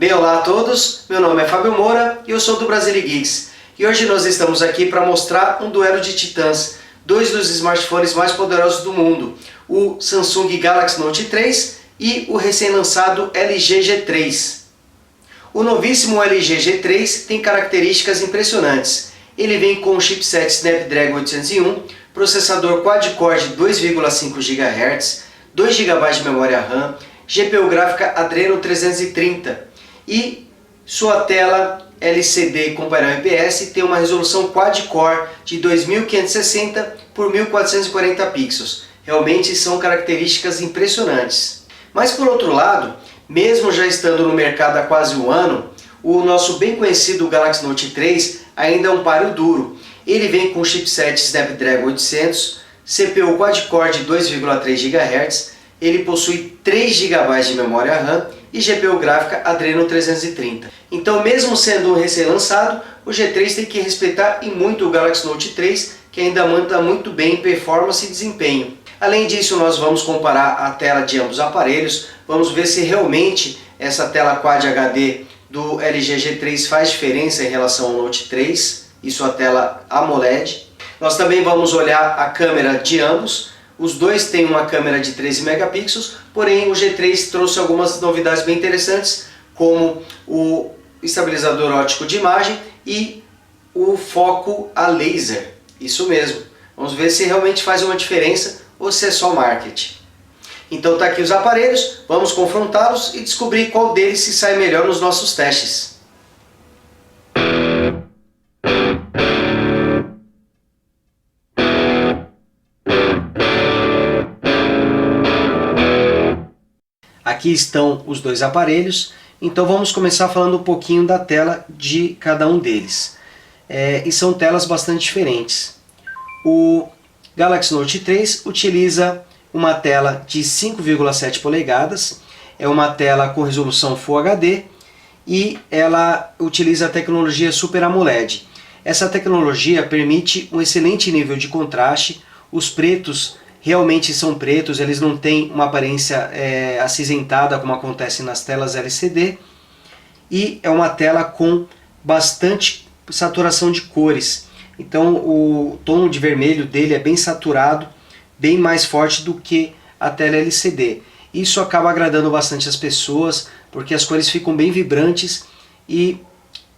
Bem, olá a todos, meu nome é Fábio Moura e eu sou do Brasiligeeks. E hoje nós estamos aqui para mostrar um duelo de titãs, dois dos smartphones mais poderosos do mundo, o Samsung Galaxy Note 3 e o recém-lançado LG G3. O novíssimo LG G3 tem características impressionantes. Ele vem com o chipset Snapdragon 801, processador quad-core de 2,5 GHz, 2 GB de memória RAM, GPU gráfica Adreno 330 e sua tela LCD com painel IPS tem uma resolução quad-core de 2560 por 1440 pixels. Realmente são características impressionantes. Mas por outro lado, mesmo já estando no mercado há quase um ano, o nosso bem conhecido Galaxy Note 3 ainda é um páreo duro. Ele vem com o chipset Snapdragon 800, CPU quad-core de 2,3 GHz, ele possui 3 GB de memória RAM e GPU gráfica Adreno 330. Então, mesmo sendo um recém-lançado, o G3 tem que respeitar e muito o Galaxy Note 3, que ainda manda muito bem em performance e desempenho. Além disso, nós vamos comparar a tela de ambos aparelhos, vamos ver se realmente essa tela Quad HD do LG G3 faz diferença em relação ao Note 3 e sua tela AMOLED. Nós também vamos olhar a câmera de ambos. Os dois têm uma câmera de 13 megapixels, porém o G3 trouxe algumas novidades bem interessantes, como o estabilizador óptico de imagem e o foco a laser. Isso mesmo. Vamos ver se realmente faz uma diferença ou se é só marketing. Então tá aqui os aparelhos, vamos confrontá-los e descobrir qual deles se sai melhor nos nossos testes. Aqui estão os dois aparelhos, então vamos começar falando um pouquinho da tela de cada um deles. E são telas bastante diferentes. O Galaxy Note 3 utiliza uma tela de 5,7 polegadas, é uma tela com resolução Full HD e ela utiliza a tecnologia Super AMOLED. Essa tecnologia permite um excelente nível de contraste, os pretos realmente são pretos, eles não têm uma aparência acinzentada como acontece nas telas LCD, e é uma tela com bastante saturação de cores. Então o tom de vermelho dele é bem saturado, bem mais forte do que a tela LCD. Isso acaba agradando bastante as pessoas, porque as cores ficam bem vibrantes e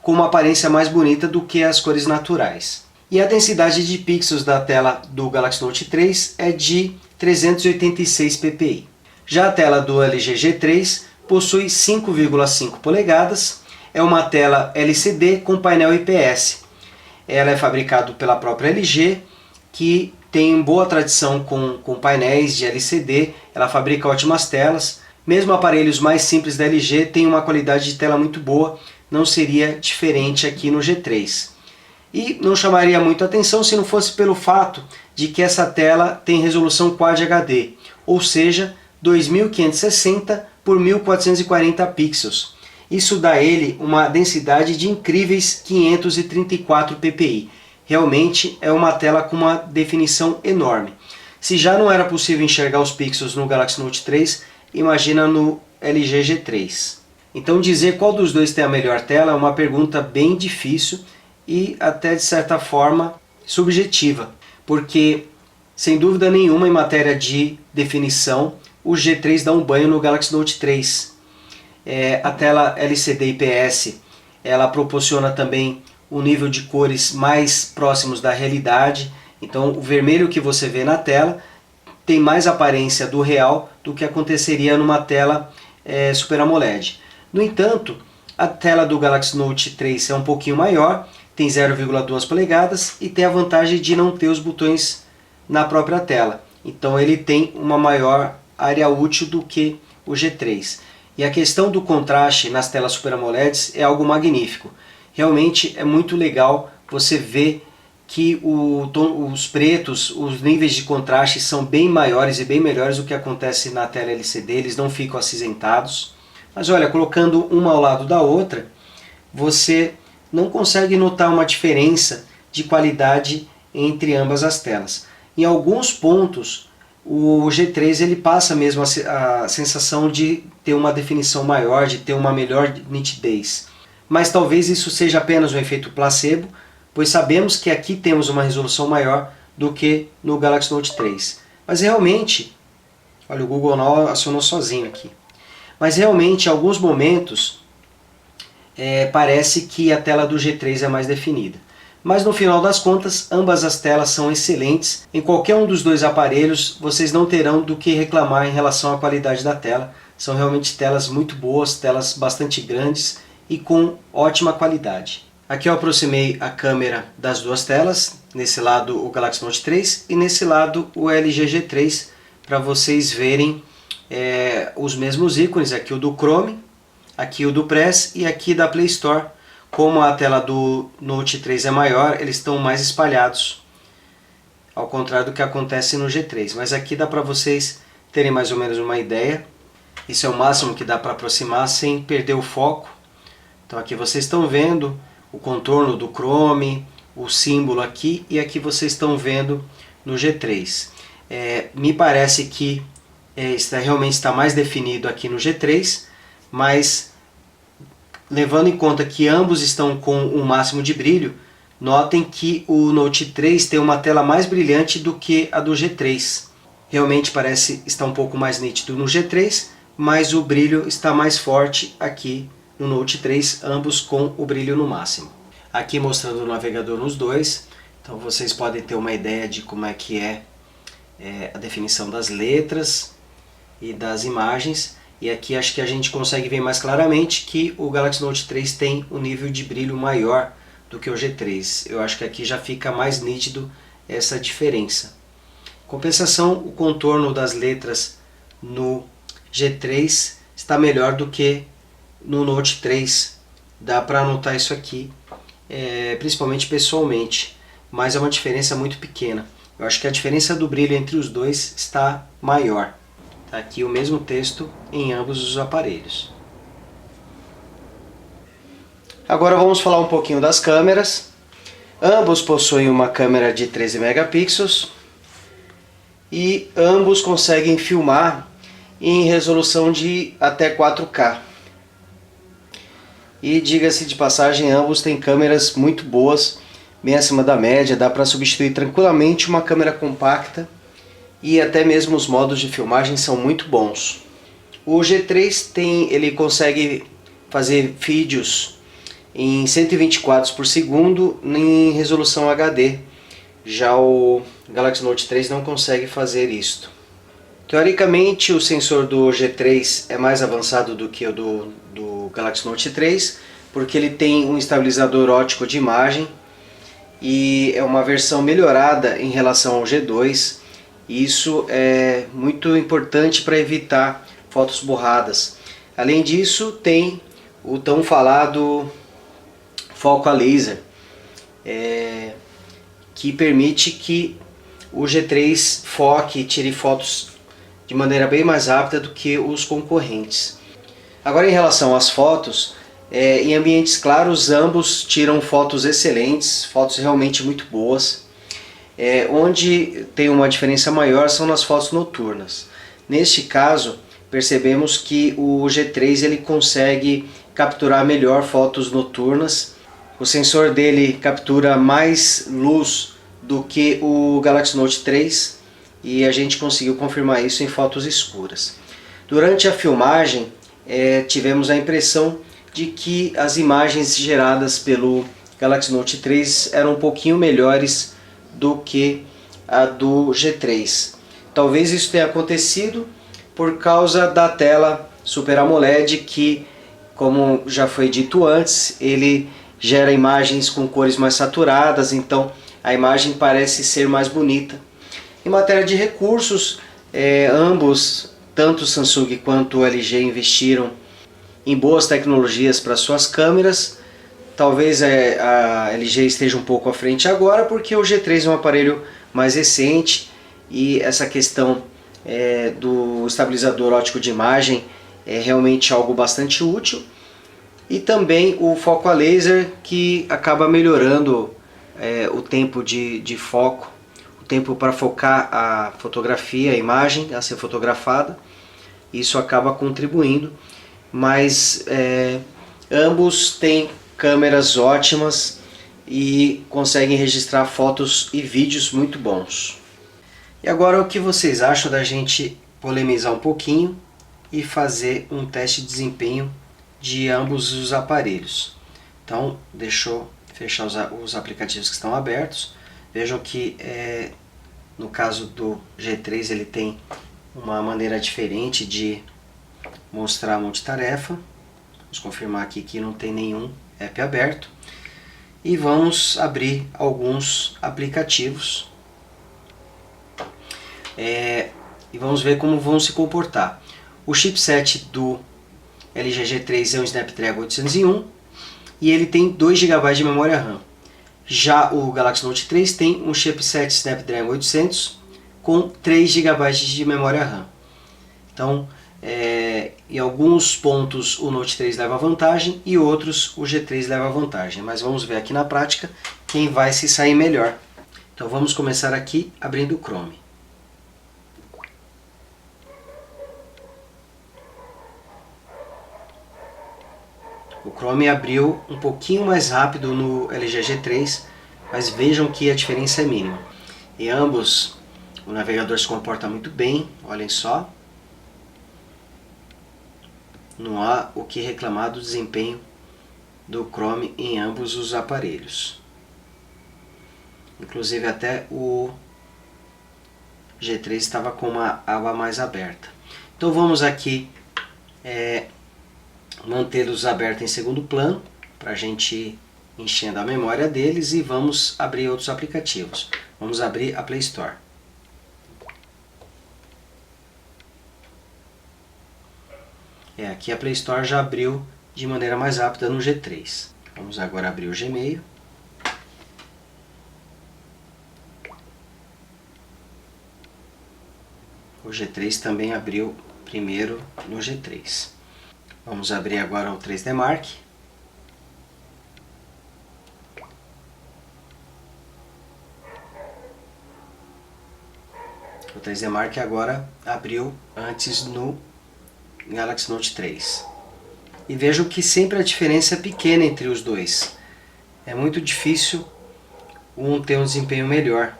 com uma aparência mais bonita do que as cores naturais. E a densidade de pixels da tela do Galaxy Note 3 é de 386 ppi. Já a tela do LG G3 possui 5,5 polegadas, é uma tela LCD com painel IPS. Ela é fabricada pela própria LG, que tem boa tradição com painéis de LCD, ela fabrica ótimas telas. Mesmo aparelhos mais simples da LG têm uma qualidade de tela muito boa, não seria diferente aqui no G3. E não chamaria muito a atenção se não fosse pelo fato de que essa tela tem resolução Quad HD, ou seja, 2560 por 1440 pixels. Isso dá a ele uma densidade de incríveis 534 ppi. Realmente é uma tela com uma definição enorme. Se já não era possível enxergar os pixels no Galaxy Note 3, imagina no LG G3. Então dizer qual dos dois tem a melhor tela é uma pergunta bem difícil e até de certa forma subjetiva, porque sem dúvida nenhuma em matéria de definição o G3 dá um banho no Galaxy Note 3. A tela LCD IPS ela proporciona também um nível de cores mais próximos da realidade, então o vermelho que você vê na tela tem mais aparência do real do que aconteceria numa tela Super AMOLED. No entanto, a tela do Galaxy Note 3 é um pouquinho maior, tem 0,2 polegadas e tem a vantagem de não ter os botões na própria tela. Então ele tem uma maior área útil do que o G3. E a questão do contraste nas telas Super AMOLEDs é algo magnífico. Realmente é muito legal você ver que os pretos, os níveis de contraste são bem maiores e bem melhores do que acontece na tela LCD, eles não ficam acinzentados. Mas olha, colocando uma ao lado da outra, você não consegue notar uma diferença de qualidade entre ambas as telas. Em alguns pontos o G3 ele passa mesmo a sensação de ter uma definição maior, de ter uma melhor nitidez. Mas talvez isso seja apenas um efeito placebo, pois sabemos que aqui temos uma resolução maior do que no Galaxy Note 3. Mas realmente, olha, o Google Now acionou sozinho aqui. Mas realmente, em alguns momentos, parece que a tela do G3 é mais definida. Mas no final das contas, ambas as telas são excelentes. Em qualquer um dos dois aparelhos, vocês não terão do que reclamar em relação à qualidade da tela. São realmente telas muito boas, telas bastante grandes e com ótima qualidade. Aqui eu aproximei a câmera das duas telas, nesse lado o Galaxy Note 3 e nesse lado o LG G3, para vocês verem os mesmos ícones, aqui o do Chrome, aqui o do Press e aqui da Play Store. Como a tela do Note 3 é maior, eles estão mais espalhados, ao contrário do que acontece no G3. Mas aqui dá para vocês terem mais ou menos uma ideia. Isso é o máximo que dá para aproximar sem perder o foco. Então aqui vocês estão vendo o contorno do Chrome, o símbolo aqui, e aqui vocês estão vendo no G3. Me parece que realmente está mais definido aqui no G3, mas levando em conta que ambos estão com um máximo de brilho, notem que o Note 3 tem uma tela mais brilhante do que a do G3. Realmente parece estar um pouco mais nítido no G3, mas o brilho está mais forte aqui no Note 3, ambos com o brilho no máximo. Aqui mostrando o navegador nos dois, então vocês podem ter uma ideia de como é que é a definição das letras e das imagens. E aqui acho que a gente consegue ver mais claramente que o Galaxy Note 3 tem um nível de brilho maior do que o G3. Eu acho que aqui já fica mais nítido essa diferença. Em compensação, o contorno das letras no G3 está melhor do que no Note 3. Dá para notar isso aqui, principalmente pessoalmente, mas é uma diferença muito pequena. Eu acho que a diferença do brilho entre os dois está maior. Está aqui o mesmo texto em ambos os aparelhos. Agora vamos falar um pouquinho das câmeras. Ambos possuem uma câmera de 13 megapixels e ambos conseguem filmar em resolução de até 4K. E diga-se de passagem, ambos têm câmeras muito boas, bem acima da média, dá para substituir tranquilamente uma câmera compacta. E até mesmo os modos de filmagem são muito bons. O G3 ele consegue fazer vídeos em 120 quadros por segundo em resolução HD. Já o Galaxy Note 3 não consegue fazer isto. Teoricamente o sensor do G3 é mais avançado do que o do Galaxy Note 3, porque ele tem um estabilizador óptico de imagem e é uma versão melhorada em relação ao G2. Isso é muito importante para evitar fotos borradas. Além disso, tem o tão falado foco a laser, que permite que o G3 foque e tire fotos de maneira bem mais rápida do que os concorrentes. Agora, em relação às fotos, em ambientes claros ambos tiram fotos excelentes, fotos realmente muito boas. Onde tem uma diferença maior são nas fotos noturnas. Neste caso, percebemos que o G3 ele consegue capturar melhor fotos noturnas. O sensor dele captura mais luz do que o Galaxy Note 3 e a gente conseguiu confirmar isso em fotos escuras. Durante a filmagem, tivemos a impressão de que as imagens geradas pelo Galaxy Note 3 eram um pouquinho melhores do que a do G3. Talvez isso tenha acontecido por causa da tela Super AMOLED que, como já foi dito antes, ele gera imagens com cores mais saturadas, então a imagem parece ser mais bonita. Em matéria de recursos, ambos, tanto o Samsung quanto o LG, investiram em boas tecnologias para suas câmeras. Talvez a LG esteja um pouco à frente agora, porque o G3 é um aparelho mais recente e essa questão do estabilizador óptico de imagem é realmente algo bastante útil. E também o foco a laser, que acaba melhorando o tempo de foco, o tempo para focar a fotografia, a imagem a ser fotografada. Isso acaba contribuindo, mas ambos têm câmeras ótimas e conseguem registrar fotos e vídeos muito bons. E agora o que vocês acham da gente polemizar um pouquinho e fazer um teste de desempenho de ambos os aparelhos? Então, deixa eu fechar os aplicativos que estão abertos. Vejam que no caso do G3 ele tem uma maneira diferente de mostrar multitarefa. Vamos confirmar aqui que não tem nenhum app aberto. E vamos abrir alguns aplicativos. E vamos ver como vão se comportar. O chipset do LG G3 é um Snapdragon 801 e ele tem 2 GB de memória RAM. Já o Galaxy Note 3 tem um chipset Snapdragon 800 com 3 GB de memória RAM. Então, em alguns pontos o Note 3 leva vantagem e outros o G3 leva vantagem. Mas vamos ver aqui na prática quem vai se sair melhor. Então vamos começar aqui abrindo o Chrome. O Chrome abriu um pouquinho mais rápido no LG G3, mas vejam que a diferença é mínima. Em ambos o navegador se comporta muito bem, olhem só. Não há o que reclamar do desempenho do Chrome em ambos os aparelhos. Inclusive até o G3 estava com uma aba mais aberta. Então vamos aqui mantê-los abertos em segundo plano, para a gente ir enchendo a memória deles, e vamos abrir outros aplicativos. Vamos abrir a Play Store. Aqui a Play Store já abriu de maneira mais rápida no G3. Vamos agora abrir o Gmail. O G3 também abriu primeiro no G3. Vamos abrir agora o 3D Mark. O 3D Mark agora abriu antes no Galaxy Note 3. E vejam que sempre a diferença é pequena entre os dois. É muito difícil um ter um desempenho melhor.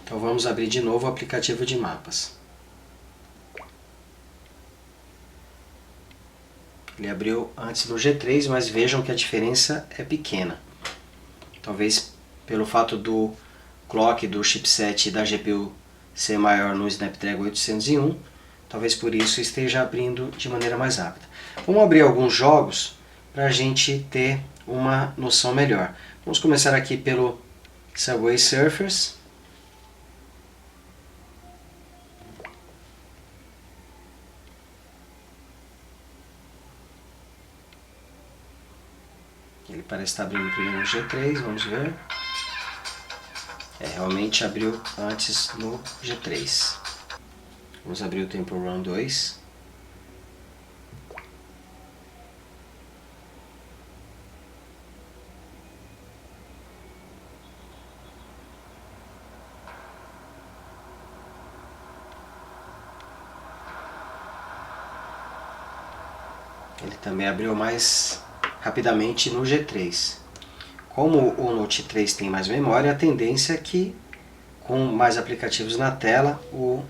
Então vamos abrir de novo o aplicativo de mapas. Ele abriu antes no G3, mas vejam que a diferença é pequena. Talvez pelo fato do clock, do chipset e da GPU ser maior no Snapdragon 801, talvez por isso esteja abrindo de maneira mais rápida. Vamos abrir alguns jogos para a gente ter uma noção melhor. Vamos começar aqui pelo Subway Surfers. Ele parece estar abrindo primeiro no G3, vamos ver. Realmente abriu antes no G3. Vamos abrir o Temple Run 2. Ele também abriu mais rapidamente no G3. Como o Note 3 tem mais memória, a tendência é que com mais aplicativos na tela o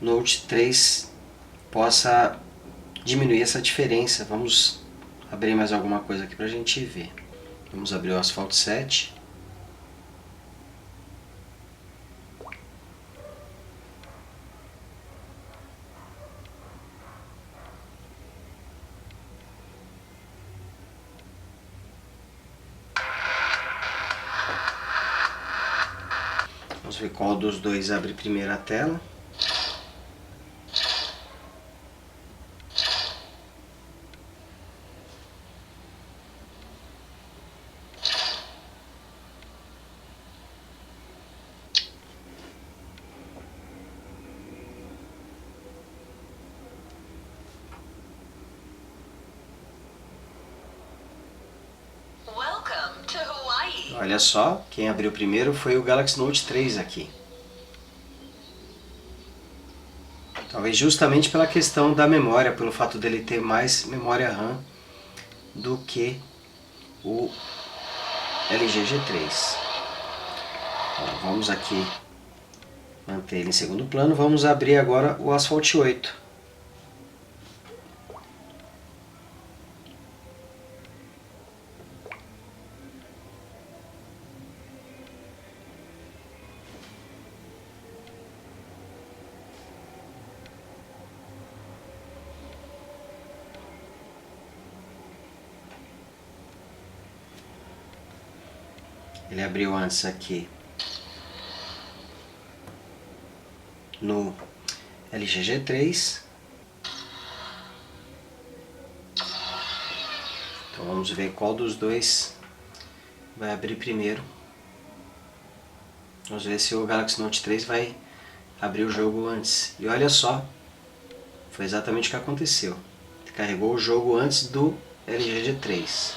Note 3 possa diminuir essa diferença. Vamos abrir mais alguma coisa aqui para a gente ver. Vamos abrir o Asphalt 7. Vamos ver qual dos dois abre primeiro a tela. Olha só, quem abriu primeiro foi o Galaxy Note 3 aqui. Talvez justamente pela questão da memória, pelo fato dele ter mais memória RAM do que o LG G3. Então, vamos aqui manter ele em segundo plano. Vamos abrir agora o Asphalt 8. Ele abriu antes aqui no LG G3. Então vamos ver qual dos dois vai abrir primeiro. Vamos ver se o Galaxy Note 3 vai abrir o jogo antes. E olha só, foi exatamente o que aconteceu. Ele carregou o jogo antes do LG G3.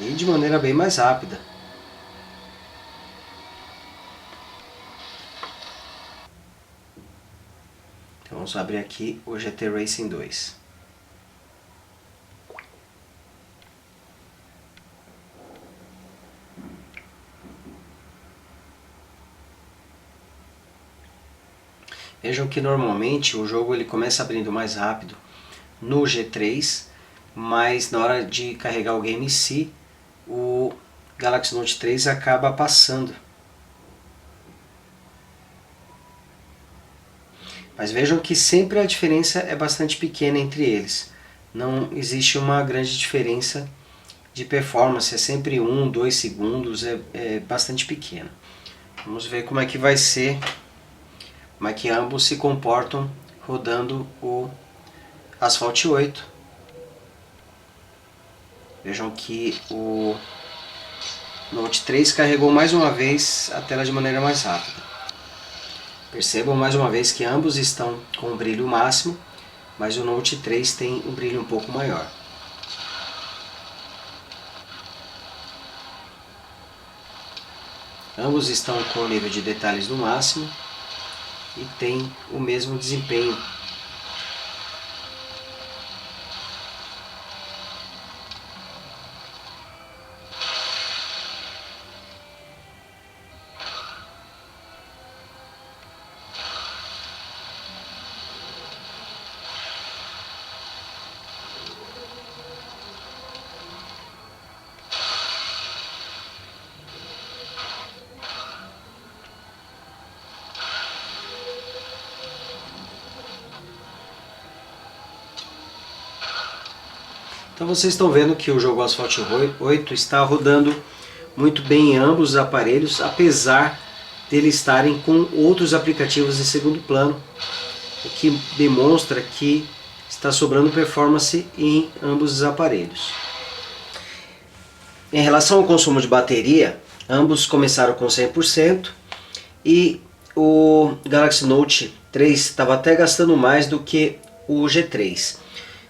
E de maneira bem mais rápida. Então vamos abrir aqui o GT Racing 2. Vejam que normalmente o jogo ele começa abrindo mais rápido no G3, mas na hora de carregar o game em si, o Galaxy Note 3 acaba passando. Mas vejam que sempre a diferença é bastante pequena entre eles. Não existe uma grande diferença de performance, é sempre 1, 2 segundos, é bastante pequeno. Vamos ver como é que vai ser, como é que ambos se comportam rodando o Asphalt 8. Vejam que o Note 3 carregou mais uma vez a tela de maneira mais rápida. Percebam mais uma vez que ambos estão com o brilho máximo, mas o Note 3 tem um brilho um pouco maior. Ambos estão com o nível de detalhes no máximo e têm o mesmo desempenho. Então vocês estão vendo que o jogo Asphalt 8 está rodando muito bem em ambos os aparelhos, apesar deles estarem com outros aplicativos em segundo plano, o que demonstra que está sobrando performance em ambos os aparelhos. Em relação ao consumo de bateria, ambos começaram com 100% e o Galaxy Note 3 estava até gastando mais do que o G3.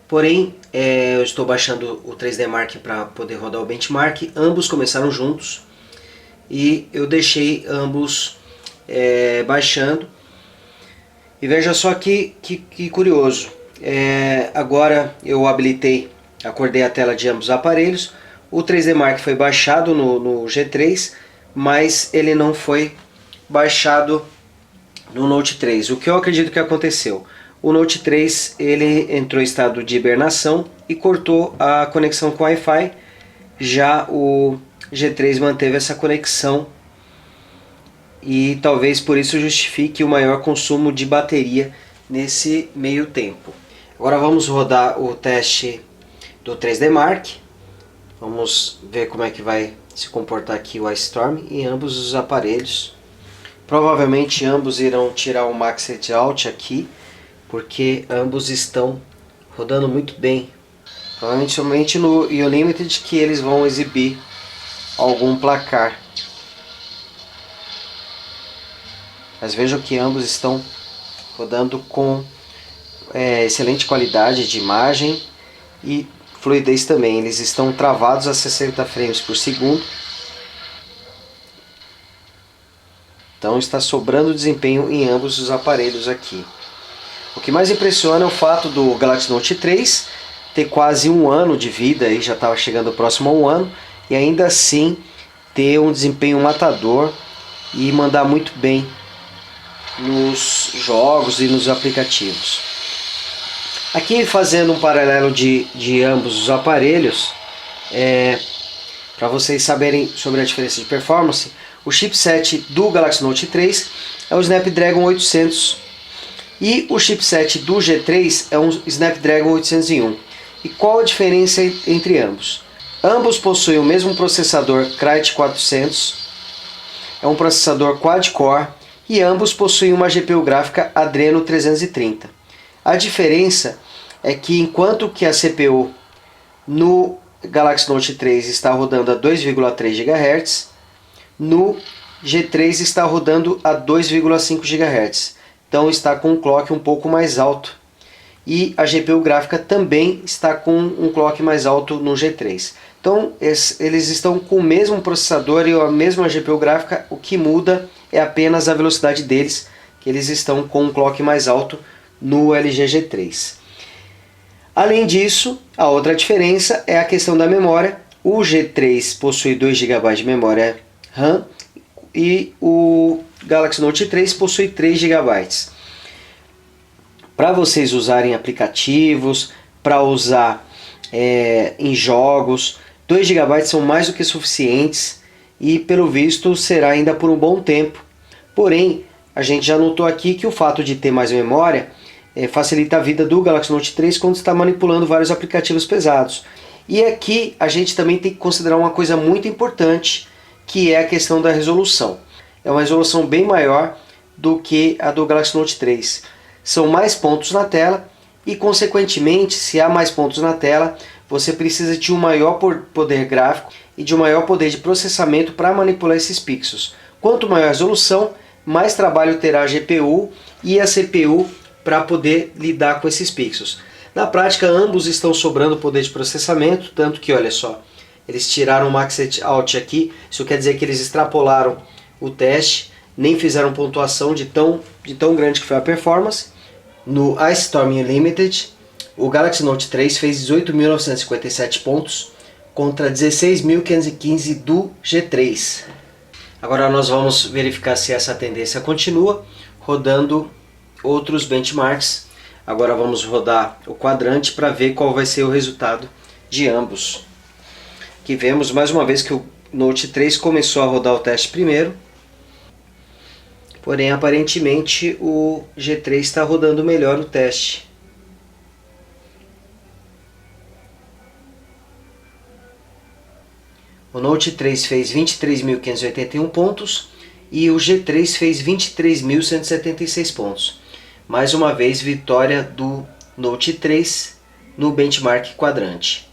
Porém, eu estou baixando o 3D Mark para poder rodar o benchmark. Ambos começaram juntos e eu deixei ambos baixando. E veja só que curioso. Agora eu acordei a tela de ambos os aparelhos. O 3D Mark foi baixado no G3, mas ele não foi baixado no Note 3. O que eu acredito que aconteceu? O Note 3 ele entrou em estado de hibernação e cortou a conexão com Wi-Fi. Já o G3 manteve essa conexão e talvez por isso justifique o maior consumo de bateria nesse meio tempo. Agora vamos rodar o teste do 3D Mark. Vamos ver como é que vai se comportar aqui o Ice Storm em ambos os aparelhos. Provavelmente ambos irão tirar o Max Out aqui, porque ambos estão rodando muito bem. Provavelmente somente no Unlimited que eles vão exibir algum placar. Mas vejam que ambos estão rodando com excelente qualidade de imagem e fluidez também. Eles estão travados a 60 frames por segundo. Então está sobrando desempenho em ambos os aparelhos aqui. O que mais impressiona é o fato do Galaxy Note 3 ter quase um ano de vida, aí já estava chegando próximo a um ano, e ainda assim ter um desempenho matador e mandar muito bem nos jogos e nos aplicativos. Aqui fazendo um paralelo de ambos os aparelhos, para vocês saberem sobre a diferença de performance, o chipset do Galaxy Note 3 é o Snapdragon 800 e o chipset do G3 é um Snapdragon 801. E qual a diferença entre ambos? Ambos possuem o mesmo processador Krita 400, é um processador quad-core e ambos possuem uma GPU gráfica Adreno 330. A diferença é que enquanto que a CPU no Galaxy Note 3 está rodando a 2,3 GHz, no G3 está rodando a 2,5 GHz. Então está com um clock um pouco mais alto. E a GPU gráfica também está com um clock mais alto no G3. Então eles estão com o mesmo processador e a mesma GPU gráfica, o que muda é apenas a velocidade deles, que eles estão com um clock mais alto no LG G3. Além disso, a outra diferença é a questão da memória. O G3 possui 2 GB de memória RAM e o Galaxy Note 3 possui 3 GB. Para vocês usarem aplicativos, para usar em jogos, 2 GB são mais do que suficientes e pelo visto será ainda por um bom tempo. Porém, a gente já notou aqui que o fato de ter mais memória facilita a vida do Galaxy Note 3 quando está manipulando vários aplicativos pesados. E aqui a gente também tem que considerar uma coisa muito importante, que é a questão da resolução. É uma resolução bem maior do que a do Galaxy Note 3. São mais pontos na tela e, consequentemente, se há mais pontos na tela, você precisa de um maior poder gráfico e de um maior poder de processamento para manipular esses pixels. Quanto maior a resolução, mais trabalho terá a GPU e a CPU para poder lidar com esses pixels. Na prática, ambos estão sobrando poder de processamento, tanto que, olha só, eles tiraram o Max Out aqui, isso quer dizer que eles extrapolaram o teste, nem fizeram pontuação de tão grande que foi a performance. No Ice Storm Unlimited, o Galaxy Note 3 fez 18.957 pontos contra 16.515 do G3. Agora nós vamos verificar se essa tendência continua, rodando outros benchmarks. Agora vamos rodar o quadrante para ver qual vai ser o resultado de ambos. Aqui vemos mais uma vez que o Note 3 começou a rodar o teste primeiro, porém aparentemente o G3 está rodando melhor o teste. O Note 3 fez 23.581 pontos e o G3 fez 23.176 pontos. Mais uma vez, vitória do Note 3 no benchmark quadrante.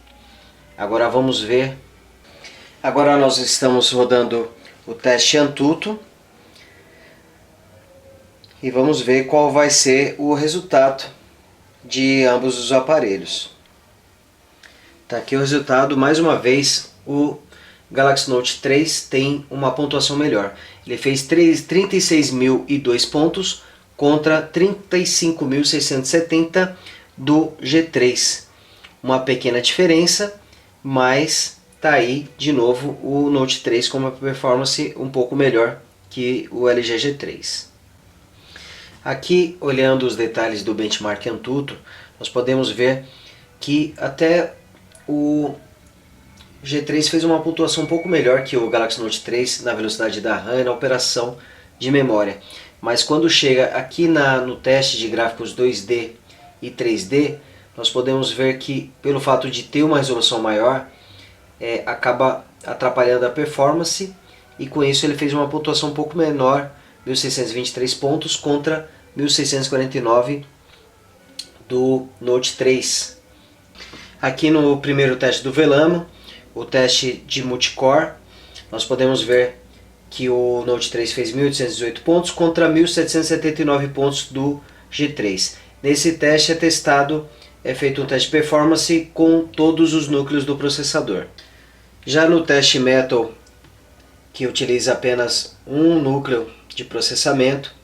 Agora vamos ver. Agora nós estamos rodando o teste Antutu e vamos ver qual vai ser o resultado de ambos os aparelhos. Tá aqui o resultado. Mais uma vez, o Galaxy Note 3 tem uma pontuação melhor. Ele fez 36.002 pontos contra 35.670 do G3. Uma pequena diferença, mas tá aí de novo o Note 3 com uma performance um pouco melhor que o LG G3. Aqui, olhando os detalhes do benchmark Antutu, nós podemos ver que até o G3 fez uma pontuação um pouco melhor que o Galaxy Note 3 na velocidade da RAM e na operação de memória. Mas quando chega aqui no teste de gráficos 2D e 3D, nós podemos ver que, pelo fato de ter uma resolução maior, acaba atrapalhando a performance, e com isso ele fez uma pontuação um pouco menor, 1.623 pontos contra 1.649 do Note 3. Aqui no primeiro teste do Velamo, o teste de multicore, nós podemos ver que o Note 3 fez 1.818 pontos contra 1.779 pontos do G3. Nesse teste é feito um teste de performance com todos os núcleos do processador. Já no teste Metal, que utiliza apenas um núcleo de processamento,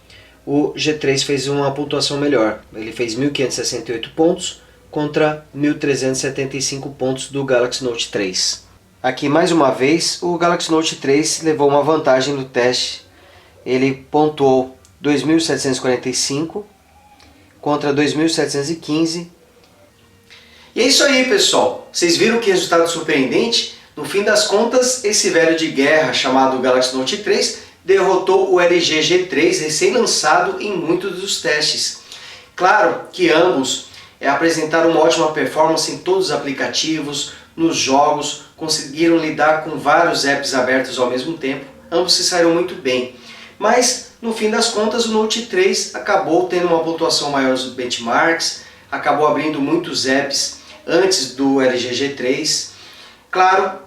o G3 fez uma pontuação melhor. Ele fez 1.568 pontos contra 1.375 pontos do Galaxy Note 3. Aqui mais uma vez o Galaxy Note 3 levou uma vantagem no teste. Ele pontuou 2.745 contra 2.715. E é isso aí, pessoal. Vocês viram que resultado surpreendente? No fim das contas, esse velho de guerra chamado Galaxy Note 3 derrotou o LG G3 recém-lançado em muitos dos testes. Claro que ambos apresentaram uma ótima performance em todos os aplicativos, nos jogos, conseguiram lidar com vários apps abertos ao mesmo tempo, ambos se saíram muito bem. Mas, no fim das contas, o Note 3 acabou tendo uma pontuação maior nos benchmarks, acabou abrindo muitos apps antes do LG G3. Claro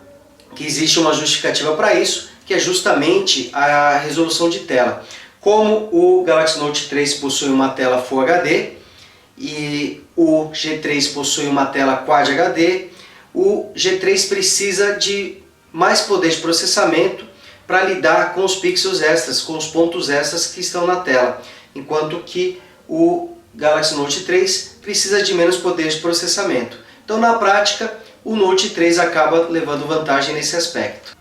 que existe uma justificativa para isso, que é justamente a resolução de tela. Como o Galaxy Note 3 possui uma tela Full HD e o G3 possui uma tela Quad HD, o G3 precisa de mais poder de processamento para lidar com os pixels extras, com os pontos extras que estão na tela, enquanto que o Galaxy Note 3 precisa de menos poder de processamento. Então, na prática, o Note 3 acaba levando vantagem nesse aspecto.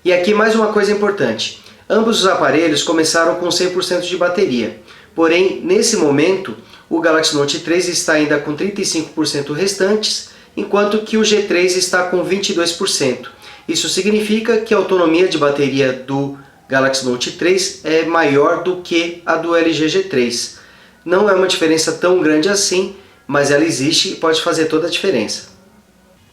E aqui mais uma coisa importante. Ambos os aparelhos começaram com 100% de bateria. Porém, nesse momento, o Galaxy Note 3 está ainda com 35% restantes, enquanto que o G3 está com 22%. Isso significa que a autonomia de bateria do Galaxy Note 3 é maior do que a do LG G3. Não é uma diferença tão grande assim, mas ela existe e pode fazer toda a diferença.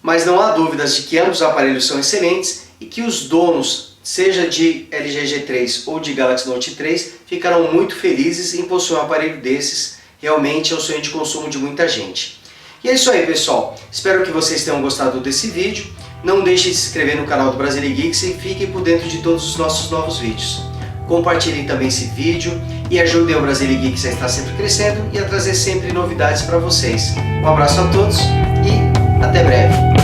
Mas não há dúvidas de que ambos os aparelhos são excelentes e que os donos, seja de LG G3 ou de Galaxy Note 3, ficarão muito felizes em possuir um aparelho desses. Realmente é o sonho de consumo de muita gente. E é isso aí, pessoal. Espero que vocês tenham gostado desse vídeo. Não deixe de se inscrever no canal do Brasília Geeks e fiquem por dentro de todos os nossos novos vídeos. Compartilhem também esse vídeo e ajudem o Brasília Geeks a estar sempre crescendo e a trazer sempre novidades para vocês. Um abraço a todos e até breve.